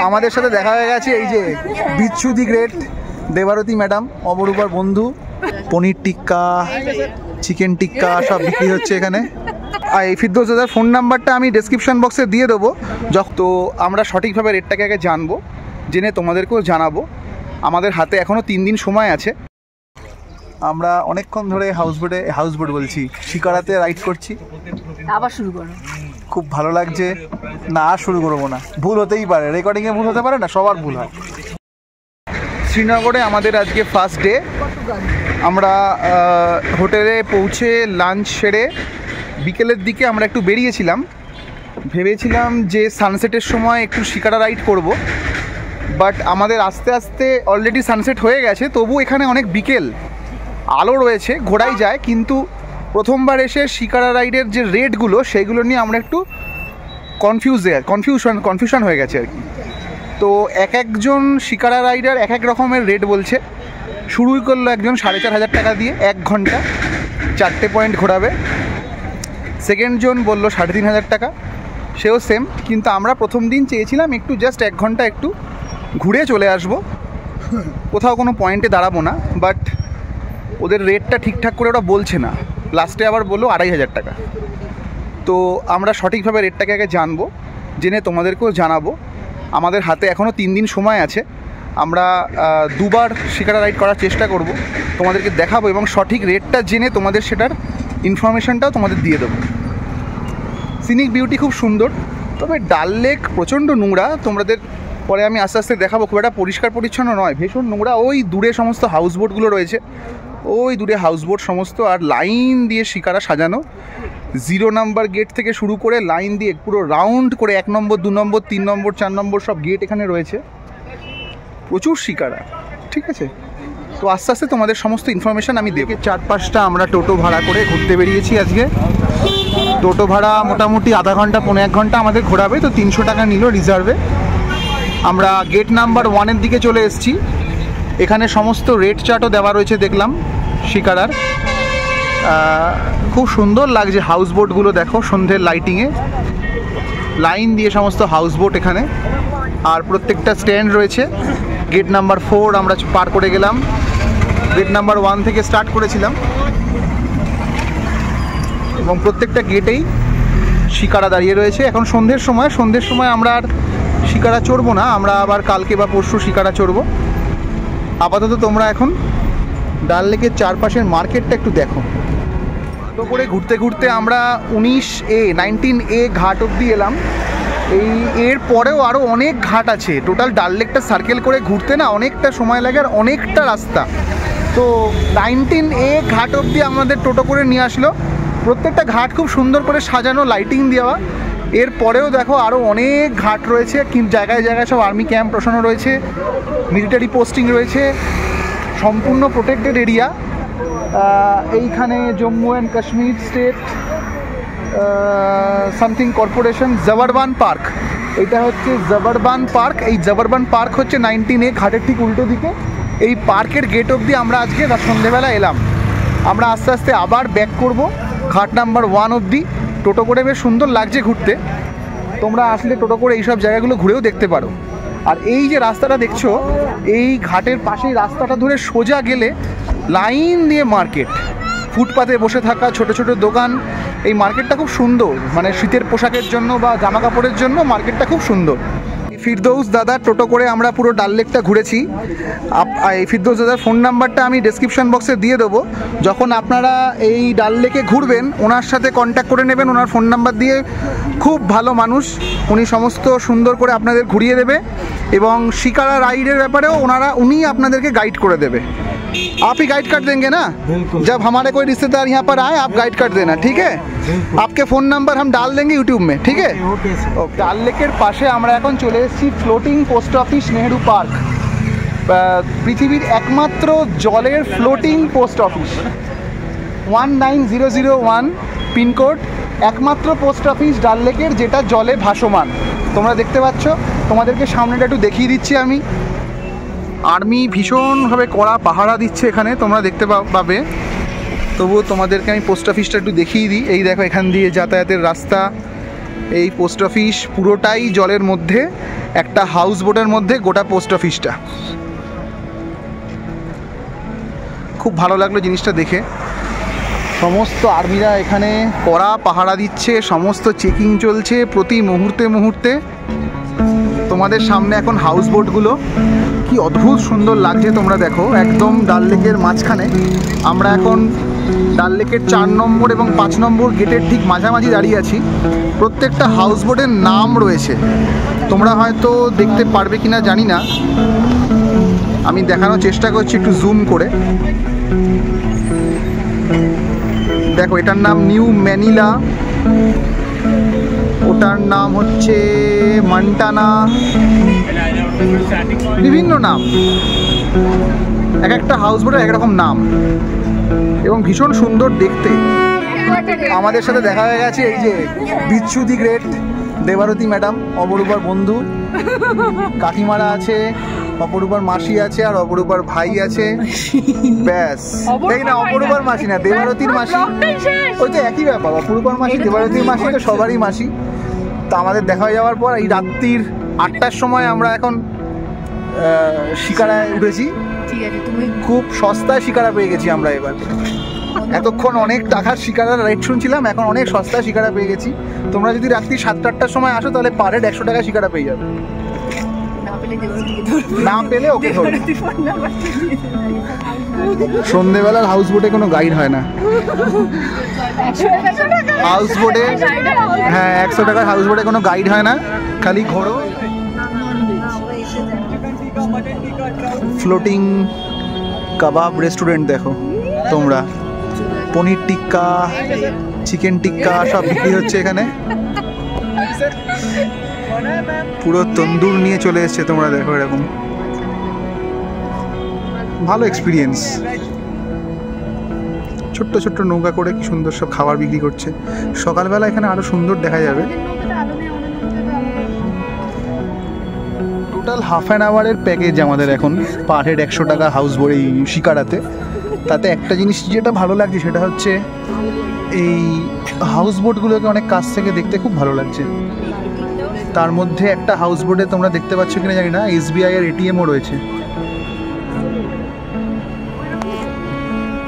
আমাদের সাথে দেখা হয়ে গেছে এই যে বিচ্ছু দি গ্রেট দেবারতী ম্যাডাম, অপরূপার বন্ধু। পনির টিক্কা, চিকেন টিক্কা সব বিক্রি হচ্ছে এখানে। আর এই ফিরদৌস দাদার ফোন নাম্বারটা আমি ডেসক্রিপশন বক্সে দিয়ে দেবো। তো আমরা সঠিকভাবে রেটটাকে আগে জানবো, জেনে তোমাদেরকেও জানাবো। আমাদের হাতে এখনও 3 দিন সময় আছে। আমরা অনেকক্ষণ ধরে হাউসবোট বলছি, শিকারাতে রাইড করছি। আবার শুরু করো। খুব ভালো লাগছে। না আর শুরু করবো না, ভুল হতেই পারে, রেকর্ডিংয়ে ভুল হতে পারে না, সবার ভুল হয়। শ্রীনগরে আমাদের আজকে ফার্স্ট ডে। আমরা হোটেলে পৌঁছে লাঞ্চ সেরে বিকেলের দিকে আমরা একটু বেরিয়েছিলাম। ভেবেছিলাম যে সানসেটের সময় একটু শিকারা রাইড করব, বাট আমাদের আস্তে আস্তে অলরেডি সানসেট হয়ে গেছে। তবু এখানে অনেক বিকেল আলো রয়েছে, ঘোরাই যায়। প্রথমবার এসে শিকারা রাইডের যে রেটগুলো সেগুলো নিয়ে আমরা একটু কনফিউশন হয়ে গেছে আর কি। তো একজন শিকারা রাইডার এক রকমের রেট বলছে। শুরুই করলো একজন 4,500 টাকা দিয়ে 1 ঘন্টা 4টে পয়েন্ট ঘোরাবে। সেকেন্ড জন বললো 3,500 টাকা, সেও সেম। কিন্তু আমরা প্রথম দিন চেয়েছিলাম একটু জাস্ট 1 ঘন্টা একটু ঘুরে চলে আসবো, কোথাও কোনো পয়েন্টে দাঁড়াবো না। বাট ওদের রেটটা ঠিকঠাক করে ওরা বলছে না, লাস্টে আবার বললো 2,500 টাকা। তো আমরা সঠিকভাবে রেটটাকে আগে জানবো, জেনে তোমাদেরকেও জানাবো। আমাদের হাতে এখনও 3 দিন সময় আছে। আমরা 2বার শিকারা রাইড করার চেষ্টা করব, তোমাদেরকে দেখাবো এবং সঠিক রেটটা জেনে তোমাদের সেটার ইনফরমেশানটাও তোমাদের দিয়ে দেবো। সিনিক বিউটি খুব সুন্দর, তবে ডাল লেক প্রচণ্ড নোংরা। তোমাদের পরে আমি আস্তে আস্তে দেখাবো। খুব একটা পরিষ্কার পরিচ্ছন্ন নয়, ভীষণ নোংরা। ওই দূরে সমস্ত হাউসবোটগুলো রয়েছে, ওই দূরে হাউসবোট সমস্ত, আর লাইন দিয়ে শিকারা সাজানো। 0 নম্বর গেট থেকে শুরু করে লাইন দিয়ে পুরো রাউন্ড করে 1 নম্বর 2 নম্বর 3 নম্বর 4 নম্বর সব গেট এখানে রয়েছে। প্রচুর শিকারা, ঠিক আছে। তো আস্তে আস্তে তোমাদের সমস্ত ইনফরমেশান আমি দেবো। 4-5টা আমরা টোটো ভাড়া করে ঘুরতে বেরিয়েছি আজকে। টোটো ভাড়া মোটামুটি আধা ঘন্টা 1 ঘন্টা আমাদের ঘোরাবে। তো 300 টাকা নিল রিজার্ভে। আমরা গেট নাম্বার 1-এর দিকে চলে এসেছি। এখানে সমস্ত রেট চার্টও দেওয়া রয়েছে দেখলাম শিকারার। খুব সুন্দর লাগছে হাউসবোটগুলো, দেখো সন্ধ্যের লাইটিংয়ে লাইন দিয়ে সমস্ত হাউসবোট এখানে। আর প্রত্যেকটা স্ট্যান্ড রয়েছে। গেট নাম্বার 4 আমরা পার করে গেলাম। গেট নাম্বার 1 থেকে স্টার্ট করেছিলাম এবং প্রত্যেকটা গেটেই শিকারা দাঁড়িয়ে রয়েছে। এখন সন্ধ্যের সময় আমরা আর শিকারা চড়বো না, আমরা আবার কালকে বা পরশু শিকারা চড়বো। আপাতত তোমরা এখন ডাল লেকের চারপাশের মার্কেটটা একটু দেখো। তো করে ঘুরতে ঘুরতে আমরা 19A ঘাট অবধি এলাম। এর পরেও আরও অনেক ঘাট আছে। টোটাল ডাল লেকটা সার্কেল করে ঘুরতে না অনেকটা সময় লাগে আর অনেকটা রাস্তা। তো 19A ঘাট অবধি আমাদের টোটো করে নিয়ে আসলো। প্রত্যেকটা ঘাট খুব সুন্দর করে সাজানো, লাইটিং দেওয়া। এর পরেও দেখো আরও অনেক ঘাট রয়েছে, কিন্তু জায়গায় জায়গায় সব আর্মি ক্যাম্প বসানো রয়েছে, মিলিটারি পোস্টিং রয়েছে, সম্পূর্ণ প্রোটেক্টেড এরিয়া। এইখানে Jammu and Kashmir state something corporation Zabarwan park, এটা হচ্ছে জবরবান পার্ক। এই জবরবান পার্ক হচ্ছে 19A ঘাটের ঠিক উল্টো দিকে। এই পার্কের গেট অবধি আমরা আজকে সন্ধ্যেবেলা এলাম। আমরা আস্তে আস্তে আবার ব্যাক করব ঘাট নাম্বার 1 অবধি। টোটো করে বেশ সুন্দর লাগছে ঘুরতে। তোমরা আসলে টোটো করে এইসব জায়গাগুলো ঘুরেও দেখতে পারো। আর এই যে রাস্তাটা দেখছো, এই ঘাটের পাশেই রাস্তাটা ধরে সোজা গেলে লাইন দিয়ে মার্কেট, ফুটপাতে বসে থাকা ছোট ছোট দোকান। এই মার্কেটটা খুব সুন্দর, মানে শীতের পোশাকের জন্য বা জামা কাপড়ের জন্য মার্কেটটা খুব সুন্দর। ফিরদৌস দাদা টোটো করে আমরা পুরো ডাল লেকটা ঘুরেছি। এই ফিরদৌস দাদার ফোন নাম্বারটা আমি ডেসক্রিপশন বক্সে দিয়ে দেবো। যখন আপনারা এই ডাল লেকে ঘুরবেন ওনার সাথে কন্ট্যাক্ট করে নেবেন, ওনার ফোন নাম্বার দিয়ে। খুব ভালো মানুষ উনি, সমস্ত সুন্দর করে আপনাদের ঘুরিয়ে দেবে এবং শিকারা রাইডের ব্যাপারেও উনি আপনাদেরকে गाइड कर देवे। आप ही गाइड कर देंगे ना? जब हमारे कोई रिश्तेदार यहाँ पर आए आप गाइड कर देना, ठीक है? आपके फ़ोन नंबर हम डाल देंगे यूट्यूब में, ठीक है? ডাল লেকের পাশে আমরা এখন চলে এসেছি floating post office Nehru park, পৃথিবীর একমাত্র জলের ফ্লোটিং পোস্ট অফিস। 19001 পিনকোড, একমাত্র পোস্ট অফিস ডাল লেকের যেটা জলে ভাসমান। তোমরা দেখতে পাচ্ছ, তোমাদেরকে সামনেটা একটু দেখিয়ে দিচ্ছি আমি। আর্মি ভীষণভাবে কড়া পাহারা দিচ্ছে এখানে, তোমরা দেখতে পাবে। তবুও তোমাদেরকে আমি পোস্ট অফিসটা একটু দেখিয়ে দিই। এই দেখো, এখান দিয়ে যাতায়াতের রাস্তা। এই পোস্ট অফিস পুরোটাই জলের মধ্যে একটা হাউস বোটের মধ্যে গোটা পোস্ট অফিসটা। খুব ভালো লাগলো জিনিসটা দেখে। সমস্ত আর্মিরা এখানে কড়া পাহারা দিচ্ছে, সমস্ত চেকিং চলছে প্রতি মুহূর্তে মুহূর্তে। তোমাদের সামনে এখন হাউস বোটগুলো কি অদ্ভুত সুন্দর লাগছে তোমরা দেখো, একদম ডাল লেকের মাঝখানে। আমরা এখন ডাল লেকের 4 নম্বর এবং 5 নম্বর গেটের ঠিক মাঝামাঝি দাঁড়িয়ে আছি। প্রত্যেকটা হাউস বোটের নাম রয়েছে, তোমরা হয়তো দেখতে পারবে কিনা জানি না, আমি দেখানোর চেষ্টা করছি একটু জুম করে। দেখো, এটার নাম নিউ ম্যানিলা, ওটার নাম হচ্ছে মন্টানা, বিভিন্ন নাম, এক একটা হাউস বোটের একরকম নাম এবং ভীষণ সুন্দর দেখতে। আমাদের সাথে দেখা হয়ে গেছে এই যে বিচ্ছু দি গ্রেট, দেবারতী ম্যাডাম, অপরূপার বন্ধু, কাকিমারা আছে, অপরূপার মাসি আছে, আর অপরূপার ভাই আছে। ব্যাস, এই না অপরূপার মাসি না, দেবারতীর মাসি, ওই তো একই ব্যাপার, অপরূপার মাসি দেবারতীর মাসি তো সবারই মাসি। তো আমাদের দেখা হয়ে যাওয়ার পর এই রাত্রির 8টার সময় আমরা এখন শিকারায় উঠেছি। খুব সস্তায় শিকারা পেয়ে গেছি আমরা এবার। এতক্ষণ অনেক টাকার শিকারার রেট শুনছিলাম, এখন অনেক সস্তায় শিকারা পেয়ে গেছি। তোমরা যদি রাত্রি 7-8টার সময় আসো তাহলে পার হেড 100 টাকা শিকারা পেয়ে যাবে, না পেলে ওকে ধরো। সন্ধ্যেবেলার হাউস বোটে কোনো গাইড হয় না, হাউস বোটে, হ্যাঁ 100 টাকার হাউস বোটে কোনো গাইড হয় না, খালি ঘোরো। ফ্লোটিং কাবাব রেস্টুরেন্ট দেখো তোমরা, পনির টিক্কা, চিকেন টিক্কা সব বিক্রি হচ্ছে এখানে। পুরো তন্দুর নিয়ে চলে এসছে, তোমরা দেখো এরকম। ভালো এক্সপিরিয়েন্স। ছোট্ট ছোট্ট নৌকা করে কি সুন্দর সব খাবার বিক্রি করছে। সকালবেলা এখানে আরো সুন্দর দেখা যাবে। টোটাল হাফ অ্যান আওয়ারের প্যাকেজ আমাদের এখন, পার হেড 100 টাকা হাউস বোট এই শিকারাতে। তাতে একটা জিনিস যেটা ভালো লাগছে সেটা হচ্ছে এই হাউস বোটগুলোকে অনেক কাছ থেকে দেখতে খুব ভালো লাগছে। তার মধ্যে একটা হাউস বোটে তোমরা দেখতে পাচ্ছ কিনা জানি না, SBI এর ATMও রয়েছে,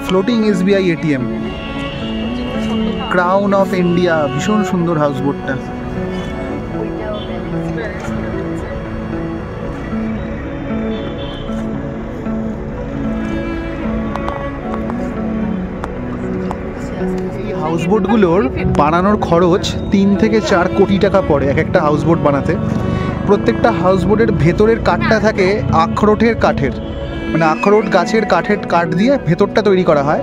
floating SBI ATM, crown of India. ভীষণ সুন্দর হাউস বোটটা। হাউস বোটগুলোর বানানোর খরচ 3 থেকে 4 কোটি টাকা পড়ে এক একটা হাউস বোট বানাতে। প্রত্যেকটা হাউস বোটের ভেতরের কাঠটা থাকে আখরোটের কাঠের, মানে আখরোট গাছের কাঠ দিয়ে ভেতরটা তৈরি করা হয়,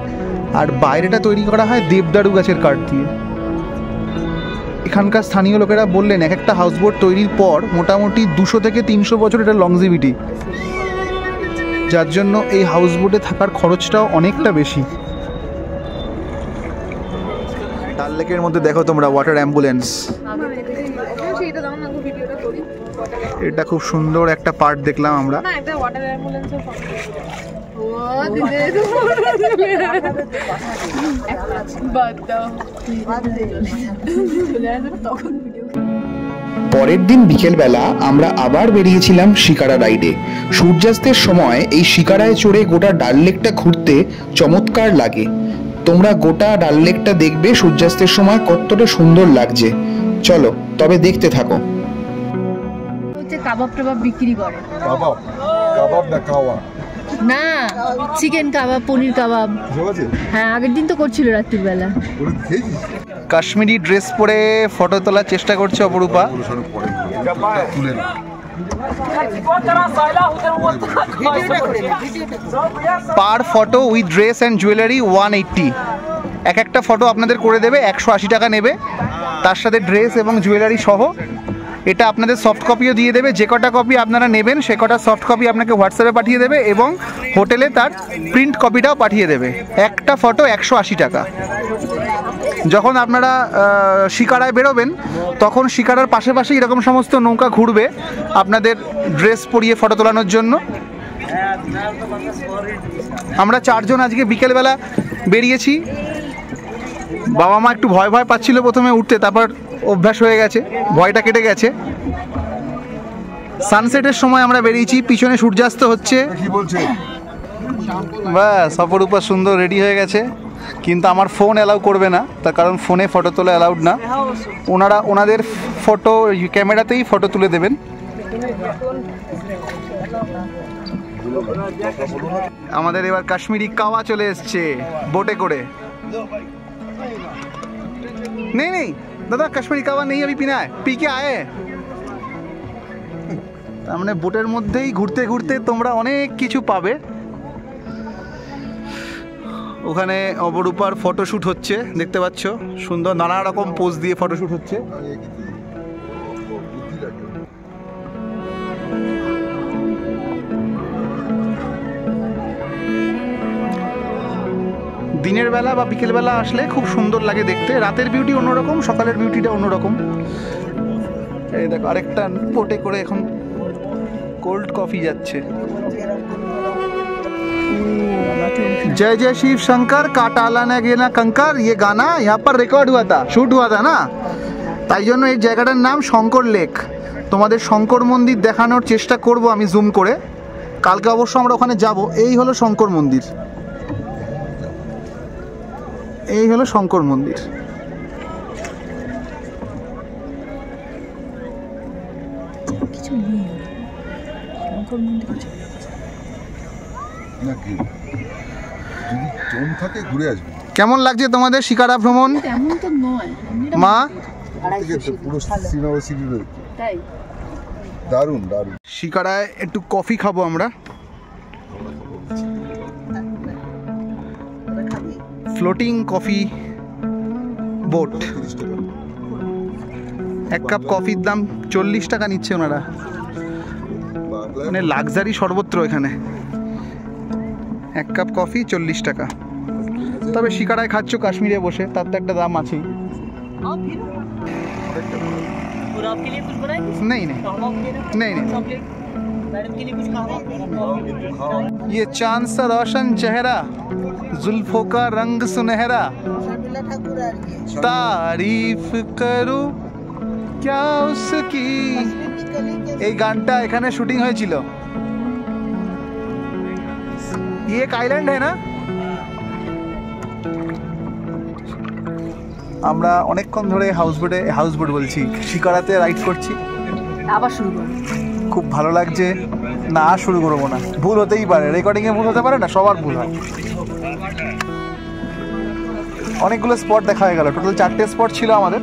আর বাইরেটা তৈরি করা হয় দেবদারু গাছের কাঠ দিয়ে। এখানকার স্থানীয় লোকেরা বললেন এক একটা হাউস বোট তৈরির পর মোটামুটি 200 থেকে 300 বছর এটা লংজিভিটি, যার জন্য এই হাউস বোটে থাকার খরচটাও অনেকটা বেশি। ডাল লেকের মধ্যে দেখো তোমরা ওয়াটার অ্যাম্বুলেন্স, এটা খুব সুন্দর একটা পার্ট দেখলাম আমরা। পরের দিন বিকেলবেলা আমরা আবার বেরিয়েছিলাম শিকারা রাইডে। সূর্যাস্তের সময় এই শিকারায় চড়ে গোটা ডাল লেকটা ঘুরতে চমৎকার লাগে। তোমরা গোটা ডাল লেকটা দেখবে সূর্যাস্তের সময় কতটা সুন্দর লাগছে। চলো তবে দেখতে থাকো। কাবাব টাবাব বিক্রি করে। কাবাব না কাওয়া না, চিকেন কাবাব, পনির কাবাব। হ্যাঁ, আগের দিন তো করছিল রাত্রির বেলা। কাশ্মীরি ড্রেস পরে ফটো তোলার চেষ্টা করছে Aparupa. Per photo with dress and jewellery 180। এক একটা ফটো আপনাদের করে দেবে, 180 টাকা নেবে, তার সাথে ড্রেস এবং জুয়েলারি সহ। এটা আপনাদের সফট কপিও দিয়ে দেবে, যে কটা কপি আপনারা নেবেন সে কটা সফট কপি আপনাকে হোয়াটসঅ্যাপে পাঠিয়ে দেবে এবং হোটেলে তার প্রিন্ট কপিটাও পাঠিয়ে দেবে। একটা ফটো 180 টাকা। যখন আপনারা শিকারায় বেরোবেন তখন শিকারার পাশে এরকম সমস্ত নৌকা ঘুরবে আপনাদের ড্রেস পরিয়ে ফটো তোলানোর জন্য। আমরা 4 জন আজকে বিকেলবেলা বেরিয়েছি। বাবা মা একটু ভয় পাচ্ছিল প্রথমে উঠতে, তারপর অভ্যাস হয়ে গেছে, ভয়টা কেটে গেছে। সানসেটের সময় আমরা বেরিয়েছি, পিছনে সূর্যাস্ত হচ্ছে। কি বলছে? ব্যাস অপরূপা সুন্দর রেডি হয়ে গেছে, কিন্তু আমার ফোন অ্যালাউ করবে না, তার কারণ ফোনে ফটো তোলা অ্যালাউড না। ওনাদের ফটো ক্যামেরাতেই ফটো তুলে দেবেন। আমাদের এবার কাশ্মীরি কাওয়া চলে এসছে বোটে করে। নেই নেই দাদা, কাশ্মীরি কাওয়া নেই, আমি পিনা পি কে আয়ে। তার মানে বোটের মধ্যেই ঘুরতে ঘুরতে তোমরা অনেক কিছু পাবে। ওখানে অপরূপার ফটোশ্যুট হচ্ছে, দেখতে পাচ্ছ, সুন্দর নানা রকম পোজ দিয়ে ফটোশ্যুট হচ্ছে। দিনের বেলা বা বিকেল বেলা আসলে খুব সুন্দর লাগে দেখতে। রাতের বিউটি অন্যরকম, সকালের বিউটিটা অন্যরকম। এই দেখো আরেকটা বোটে করে এখন কোল্ড কফি যাচ্ছে। जय जय शिव शंकर काटाला ने गेना कंकर, ये गाना यहाँ पर रिकॉर्ड हुआ था, शूट हुआ था ना, তাই জন্য এই জায়গাটার নাম শঙ্কর লেক। তোমাদের শঙ্কর মন্দির দেখানোর চেষ্টা করব আমি জুম করে, কালকে অবশ্য আমরা ওখানে যাব। এই হলো শঙ্কর মন্দির, এই হলো শঙ্কর মন্দির। কিছু নেই শঙ্কর মন্দির, নাকি যদি টোন থাকে ঘুরে আসবে। কেমন লাগছে তোমাদের শিকারা ভ্রমণ? তেমন তো নয় মা, পুরো সিনেমা সিটি রয়েছে, তাই দারুণ দারুণ। শিকারায় একটু কফি খাবো আমরা। ফ্লোটিং কফি বোট, 30 টাকা। এক কাপ কফির দাম 40 টাকা নিচ্ছে ওনারা, বাংলায় মানে লাক্সারি সর্বত্র এখানে। এক কাপ কফি 40 টাকা। তবে শিকারায় খাচ্ছ কাশ্মীরে বসে, তার তো একটা দাম আছেই। और आपके लिए कुछ बनाए? नहीं नहीं कहवा वगैरह? नहीं नहीं। चॉकलेट? मैडम के लिए कुछ कहवा? ये चांद सा रोशन चेहरा, जुल्फों का रंग सुनहरा, तारीफ करूं क्या उसकी। এই গানটা এখানে শুটিং হয়েছিল। ये एक आइलैंड है ना। আমরা অনেকক্ষণ ধরে হাউসবোট বলছি, শিকারাতে রাইড করছি। আবার শুরু করো। খুব ভালো লাগছে। না শুরু করবো না, ভুল হতেই পারে, রেকর্ডিংয়ে ভুল হতে পারে না, সবার ভুল হয়। অনেকগুলো স্পট দেখা হয়ে গেল, টোটাল 4টে স্পট ছিল আমাদের।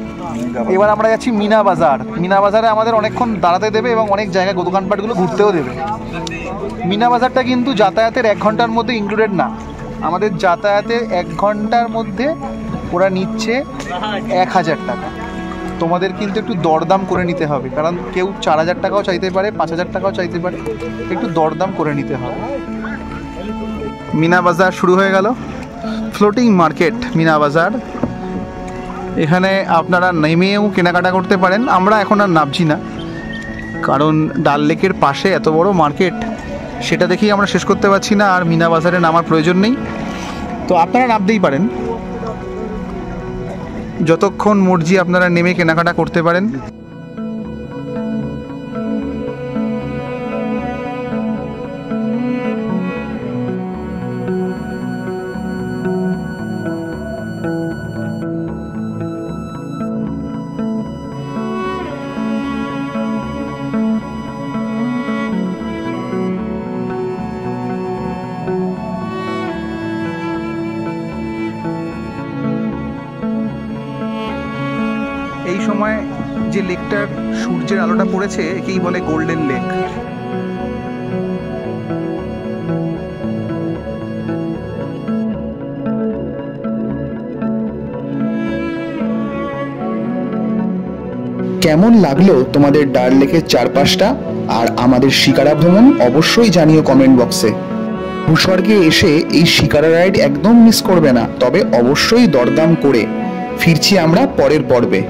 এবার আমরা যাচ্ছি মিনা বাজার। মিনা বাজারে আমাদের অনেকক্ষণ দাঁড়াতে দেবে এবং অনেক জায়গায় দোকানপাটগুলো ঘুরতেও দেবে। মিনা বাজারটা কিন্তু যাতায়াতের 1 ঘন্টার মধ্যে ইনক্লুডেড না। আমাদের যাতায়াতের 1 ঘন্টার মধ্যে ওরা নিচ্ছে 1000 টাকা। তোমাদের কিন্তু একটু দরদাম করে নিতে হবে, কারণ কেউ 4000 টাকাও চাইতে পারে, 5000 টাকাও চাইতে পারে, একটু দরদাম করে নিতে হবে। মিনা বাজার শুরু হয়ে গেল, ফ্লোটিং মার্কেট মিনা বাজার। এখানে আপনারা নেমেও কেনাকাটা করতে পারেন। আমরা এখন আর নামছি না, কারণ ডাল লেকের পাশে এত বড় মার্কেট, সেটা দেখেই আমরা শেষ করতে পারছি না, আর মিনা বাজারে নামার প্রয়োজন নেই। তো আপনারা নামতেই পারেন, যতক্ষণ মর্জি আপনারা নেমে কেনাকাটা করতে পারেন। এই সময় যে লেকটার সূর্যের আলোটা পড়েছে একেই বলে গোল্ডেন লেক। কেমন লাগলো তোমাদের ডাল লেকের চারপাশটা আর আমাদের শিকারা ভ্রমণ অবশ্যই জানিও কমেন্ট বক্সে। ভূস্বর্গে এসে এই শিকারা রাইড একদম মিস করবে না, তবে অবশ্যই দরদাম করে। ফিরছি আমরা পরের পর্বে।